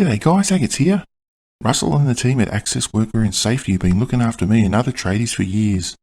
G'day guys, Agate's here. Russell and the team at Access Workwear and Safety have been looking after me and other tradies for years,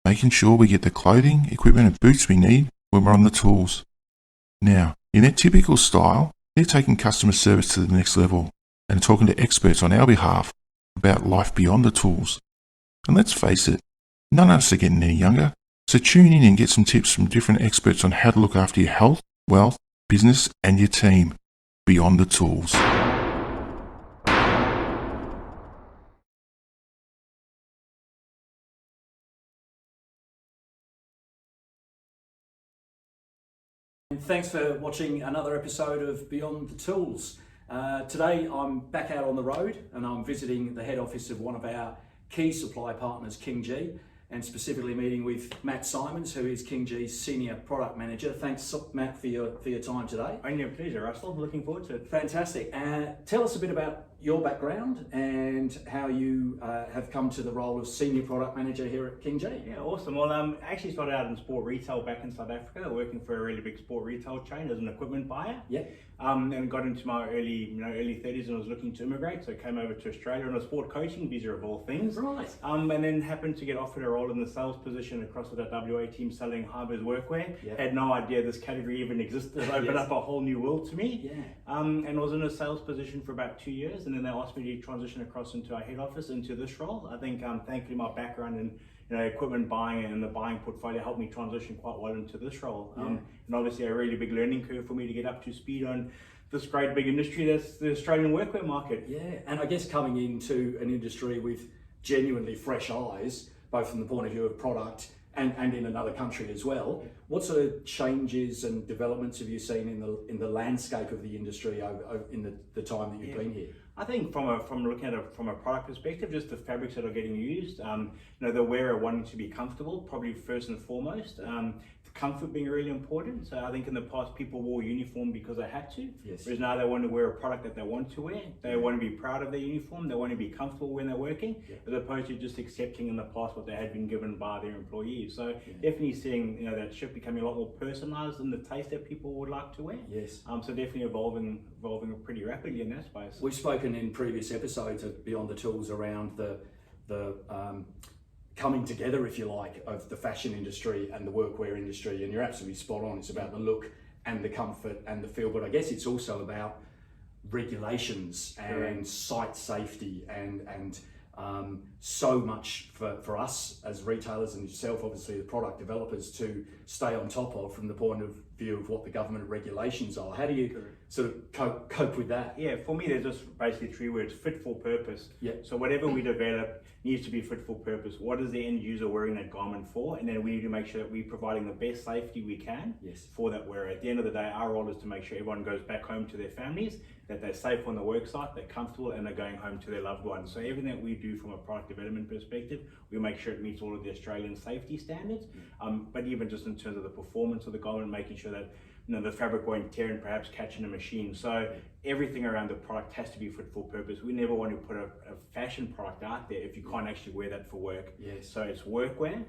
making sure we get the clothing, equipment and boots we need when we're on the tools. Now, in their typical style, they're taking customer service to the next level and talking to experts on our behalf about life beyond the tools. And let's face it, none of us are getting any younger, so tune in and get some tips from different experts on how to look after your health, wealth, business and your team beyond the tools. Thanks for watching another episode of Beyond the Tools. Today I'm back out on the road and I'm visiting the head office of one of our key supply partners, KingGee, and specifically meeting with Matt Simons, who is KingGee's Senior Product Manager. Thanks, Matt, for your time today. Only a pleasure, Russell. Looking forward to it. Fantastic. Tell us a bit about your background and how you have come to the role of Senior Product Manager here at KingGee. Yeah, awesome. Well, I actually started out in sport retail back in South Africa, working for a really big sport retail chain as an equipment buyer. Yeah. And got into my early 30s and was looking to immigrate, so I came over to Australia on a sport coaching visa of all things. Right. And then happened to get offered a role in the sales position across with that WA team selling high-vis workwear. Yeah. Had no idea this category even existed. It opened up a whole new world to me. Yeah. And was in a sales position for about 2 years, and then they asked me to transition across into our head office into this role. I think thankfully my background in equipment buying and the buying portfolio helped me transition quite well into this role. Yeah. And obviously a really big learning curve for me to get up to speed on this great big industry that's the Australian workwear market. Yeah, and I guess coming into an industry with genuinely fresh eyes, both from the point of view of product and in another country as well, what sort of changes and developments have you seen in the landscape of the industry over in the time that you've been here? I think from looking at it from a product perspective, just the fabrics that are getting used, the wearer wanting to be comfortable, probably first and foremost. Comfort being really important. So I think in the past people wore uniform because they had to. Yes. Whereas now they want to wear a product that they want to wear. They want to be proud of their uniform. They want to be comfortable when they're working, as opposed to just accepting in the past what they had been given by their employees. So definitely seeing that shift becoming a lot more personalized in the taste that people would like to wear. Yes. So definitely evolving pretty rapidly in that space. We've spoken in previous episodes of Beyond the Tools around the coming together, if you like, of the fashion industry and the workwear industry, and you're absolutely spot on. It's about the look and the comfort and the feel, but I guess it's also about regulations and site safety and so much for us as retailers and yourself, obviously the product developers, to stay on top of from the point of view of what the government regulations are. How do you sort of cope with that? Yeah, for me there's just basically 3 words: fit for purpose. Yeah. So whatever we develop needs to be fit for purpose. What is the end user wearing that garment for? And then we need to make sure that we're providing the best safety we can for that wearer. At the end of the day, our role is to make sure everyone goes back home to their families, that they're safe on the work site, they're comfortable, and they're going home to their loved ones. So everything that we do from a product development perspective, we make sure it meets all of the Australian safety standards. But even just in terms of the performance of the garment, making sure that the fabric won't tear and perhaps catch in a machine. So everything around the product has to be fit for purpose. We never want to put a fashion product out there if you can't actually wear that for work. Yes. So it's workwear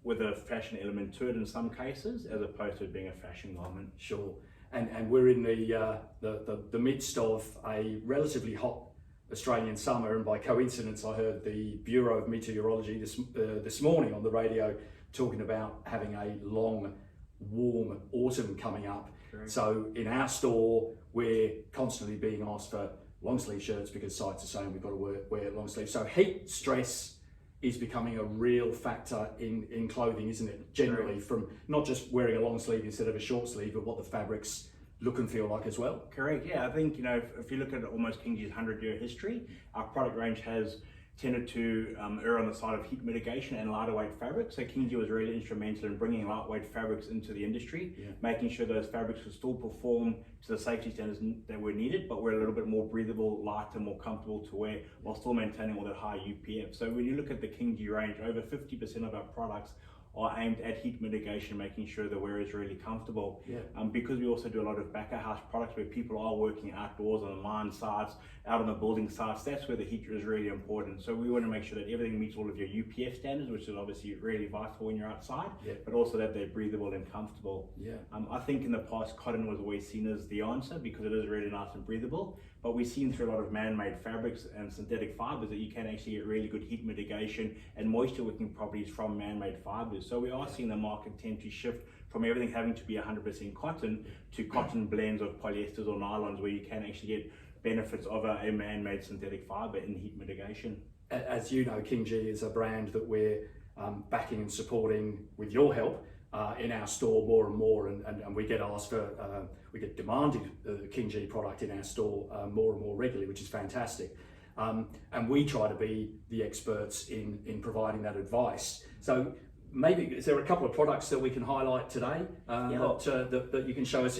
with a fashion element to it in some cases, as opposed to it being a fashion garment. Sure. And we're in the midst of a relatively hot Australian summer, and by coincidence I heard the Bureau of Meteorology this morning on the radio talking about having a long warm autumn coming up. Correct. So in our store we're constantly being asked for long sleeve shirts because sites are saying we've got to wear long sleeves. So heat stress is becoming a real factor in clothing, isn't it? Generally, from not just wearing a long sleeve instead of a short sleeve, but what the fabrics look and feel like as well. Correct. Yeah, I think if you look at almost KingGee's 100-year history, our product range has tended to err on the side of heat mitigation and lighter weight fabrics. So KingGee was really instrumental in bringing lightweight fabrics into the industry, making sure those fabrics would still perform to the safety standards that were needed, but were a little bit more breathable, lighter, more comfortable to wear, while still maintaining all that high UPF. So when you look at the KingGee range, over 50% of our products are aimed at heat mitigation, making sure the wearer is really comfortable. Because we also do a lot of back of house products where people are working outdoors on mine sites, out on the building sites, that's where the heat is really important. So we want to make sure that everything meets all of your UPF standards, which is obviously really vital when you're outside, but also that they're breathable and comfortable. I think in the past, cotton was always seen as the answer because it is really nice and breathable, but we've seen through a lot of man-made fabrics and synthetic fibers that you can actually get really good heat mitigation and moisture wicking properties from man-made fibers. So we are seeing the market tend to shift from everything having to be 100% cotton to cotton blends of polyesters or nylons, where you can actually get benefits of a man-made synthetic fiber in heat mitigation. As you know, KingGee is a brand that we're backing and supporting with your help in our store more and more, and we get asked for, we get demanded KingGee product in our store more and more regularly, which is fantastic. And we try to be the experts in providing that advice. So maybe, is there a couple of products that we can highlight today that you can show us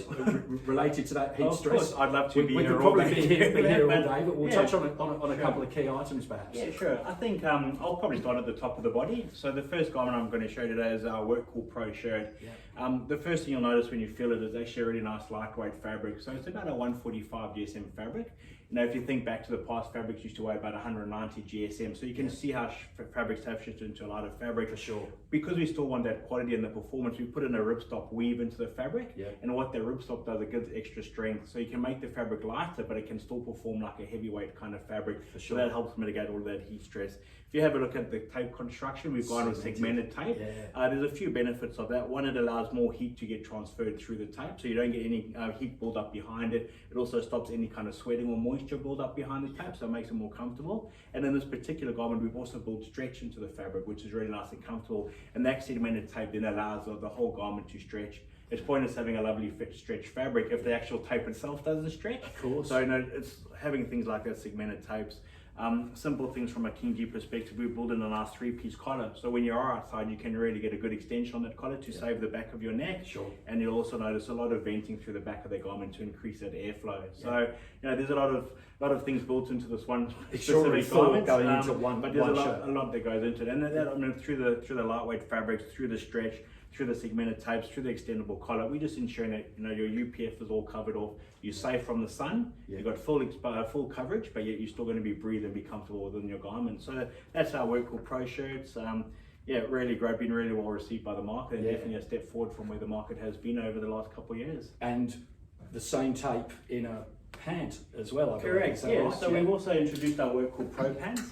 related to that heat stress? Course. I'd love to be we here could all probably day. be here all day, but we'll Yeah. touch on a couple of key items perhaps. Yeah, sure. I think I'll probably start at the top of the body. So the first garment I'm going to show today is our Work Cool Pro shirt. Yeah. The first thing you'll notice when you feel it is actually a really nice lightweight fabric. So it's about a 145 GSM fabric. Now, if you think back to the past, fabrics used to weigh about 190 GSM. So you can see how fabrics have shifted into a lighter fabric. For sure. Because we still want that quality and the performance, we put in a ripstop weave into the fabric. Yeah. And what that ripstop does, it gives extra strength. So you can make the fabric lighter, but it can still perform like a heavyweight kind of fabric. For sure. So that helps mitigate all that heat stress. If you have a look at the tape construction, we've gone with segmented tape. Yeah. There's a few benefits of that. One, it allows more heat to get transferred through the tape, so you don't get any heat build up behind it. It also stops any kind of sweating or moisture build up behind the tape, so it makes it more comfortable. And in this particular garment, we've also built stretch into the fabric, which is really nice and comfortable. And that segmented tape then allows the whole garment to stretch. It's pointless having a lovely fit stretch fabric if the actual tape itself doesn't stretch. Of course. So it's having things like that segmented tapes. Simple things from a KingGee perspective, we build in a nice 3-piece collar. So when you are outside, you can really get a good extension on that collar to save the back of your neck. Sure. And you'll also notice a lot of venting through the back of the garment to increase that airflow. So, there's a lot of things built into this one specific garment. Going into one, but there's shirt. a lot that goes into it. And that through the lightweight fabrics, through the stretch, through the segmented tapes, through the extendable collar, we just ensure that your UPF is all covered off. You're safe from the sun. Yeah. You've got full coverage, but yet you're still going to be breathe and be comfortable within your garment. So that's our Work Cool Pro shirts. Really great, been really well received by the market, and definitely a step forward from where the market has been over the last couple of years. And the same tape in a pant as well, I believe. Correct, Is that yeah. right? So we've also introduced our Work Cool Pro pants.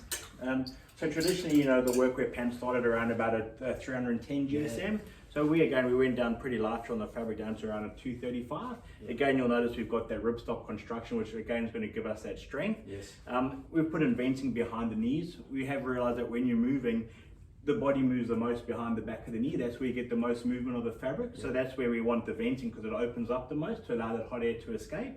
So traditionally, the workwear pants started around about a 310 GSM. So we went down pretty light on the fabric, down to around a 235. Again, you'll notice we've got that ripstop construction, which again is going to give us that strength. Yes. We've put in venting behind the knees. We have realized that when you're moving, the body moves the most behind the back of the knee. That's where you get the most movement of the fabric. So that's where we want the venting, because it opens up the most to allow that hot air to escape.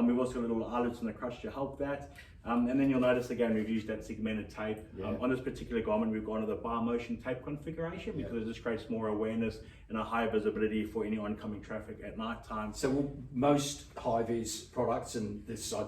We've also got little eyelets in the crotch to help that. And then you'll notice again, we've used that segmented tape. On this particular garment, we've gone to the bar motion tape configuration because it just creates more awareness and a higher visibility for any oncoming traffic at night time. So most high-vis products, and this I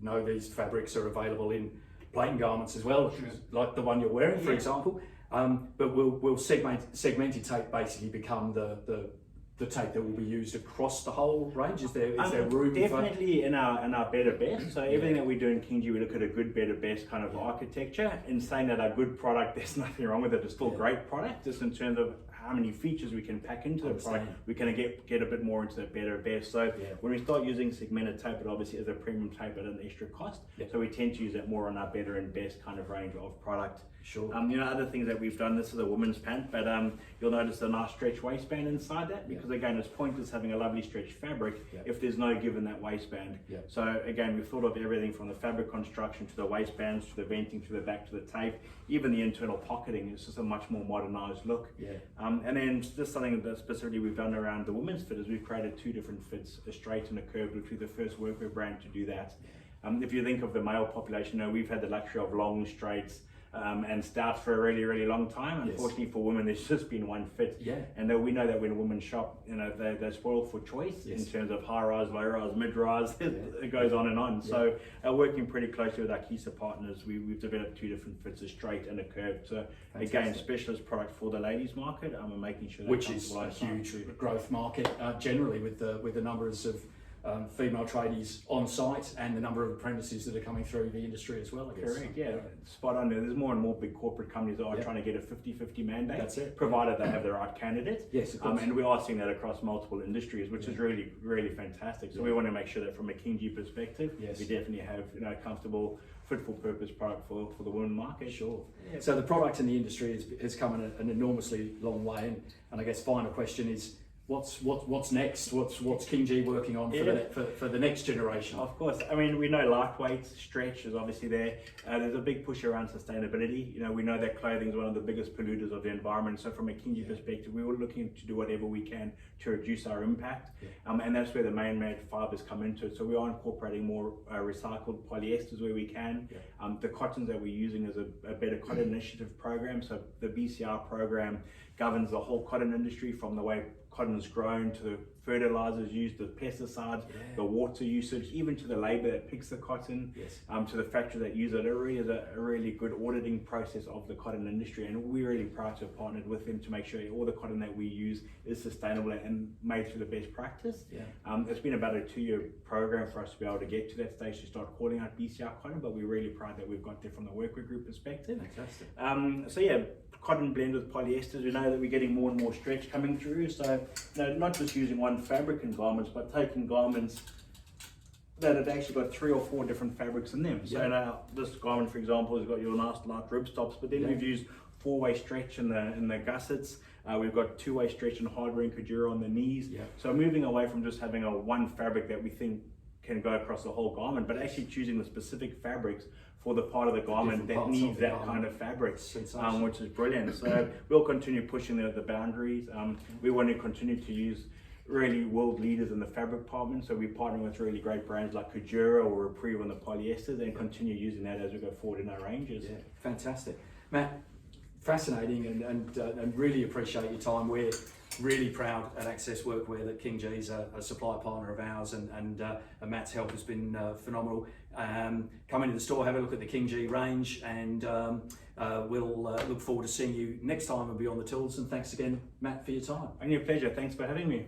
know these fabrics are available in plain garments as well, like the one you're wearing, for example. But will segmented tape basically become the tape that will be used across the whole range? Is there room definitely in our better best? So everything that we do in KingGee, we look at a good, better, best kind of architecture. In saying that a good product, there's nothing wrong with it. It's still a great product, just in terms of how many features we can pack into the product. We can get a bit more into the better, best. So when we start using segmented tape, it obviously is a premium tape at an extra cost. So we tend to use it more on our better and best kind of range of product. Sure. Other things that we've done, this is a woman's pant, but you'll notice a nice stretch waistband inside that, because again, it's pointless having a lovely stretch fabric if there's no give in that waistband. So again, we've thought of everything from the fabric construction to the waistbands, to the venting, to the back, to the tape, even the internal pocketing. It's just a much more modernized look. And then just something that specifically we've done around the women's fit is we've created 2 different fits, a straight and a curved, which we're the first workwear brand to do that. If you think of the male population, we've had the luxury of long straights and stouts for a really, really long time. Unfortunately for women, there's just been one fit. And we know that when women shop, they're spoiled for choice in terms of high rise, low rise, mid rise. It goes on and on. So working pretty closely with our key partners, we've developed 2 different fits, a straight and a curved. So again, specialist product for the ladies market. We're making sure that which is a huge growth market generally with the numbers of female tradies on site and the number of apprentices that are coming through the industry as well, I guess. Correct, yeah, spot on. There's more and more big corporate companies that are trying to get a 50-50 mandate. That's it. Provided they have the right candidate. Yes, of course. And we are seeing that across multiple industries, which is really, really fantastic. So we want to make sure that from a KingGee perspective, we definitely have comfortable, fit for purpose product for the women market. Sure. Yeah. So the product in the industry has come an enormously long way, and I guess final question is, what's next? What's KingGee working on for the next generation? Of course, I mean, we know lightweight stretch is obviously there. There's a big push around sustainability. We know that clothing is one of the biggest polluters of the environment. So from a KingGee perspective, we were looking to do whatever we can to reduce our impact. And that's where the man-made fibers come into it. So we are incorporating more recycled polyesters where we can. The cottons that we're using is a Better Cotton Initiative program. So the BCR program governs the whole cotton industry, from the way cotton is grown to the fertilizers used, the pesticides, the water usage, even to the labor that picks the cotton, to the factory that use it. It really is a really good auditing process of the cotton industry, and we're really proud to have partnered with them to make sure all the cotton that we use is sustainable and made through the best practice. It's been about a 2-year program for us to be able to get to that stage to start calling out BCR cotton, but we're really proud that we've got there from the workwear group perspective. Fantastic. So yeah, cotton blend with polyesters. We know that we're getting more and more stretch coming through, so not just using one fabric in garments, but taking garments that have actually got 3 or 4 different fabrics in them. So now this garment, for example, has got your nice light ripstops, but then we've used 4-way stretch in the gussets. We've got 2-way stretch and hardware and Kajura on the knees. So moving away from just having one fabric that we think can go across the whole garment, but actually choosing the specific fabrics for the part of the garment that needs that kind of fabric, which is brilliant. So we'll continue pushing the boundaries. We want to continue to use really world leaders in the fabric department, so we're partnering with really great brands like Kajura or Reprieve on the polyesters, and continue using that as we go forward in our ranges. Fantastic. Matt, fascinating, and really appreciate your time. We're really proud at Access Workwear that KingGee is a supply partner of ours, and Matt's help has been phenomenal. Come into the store, have a look at the KingGee range, and we'll look forward to seeing you next time and be on the tools. And thanks again, Matt, for your time. And your pleasure. Thanks for having me.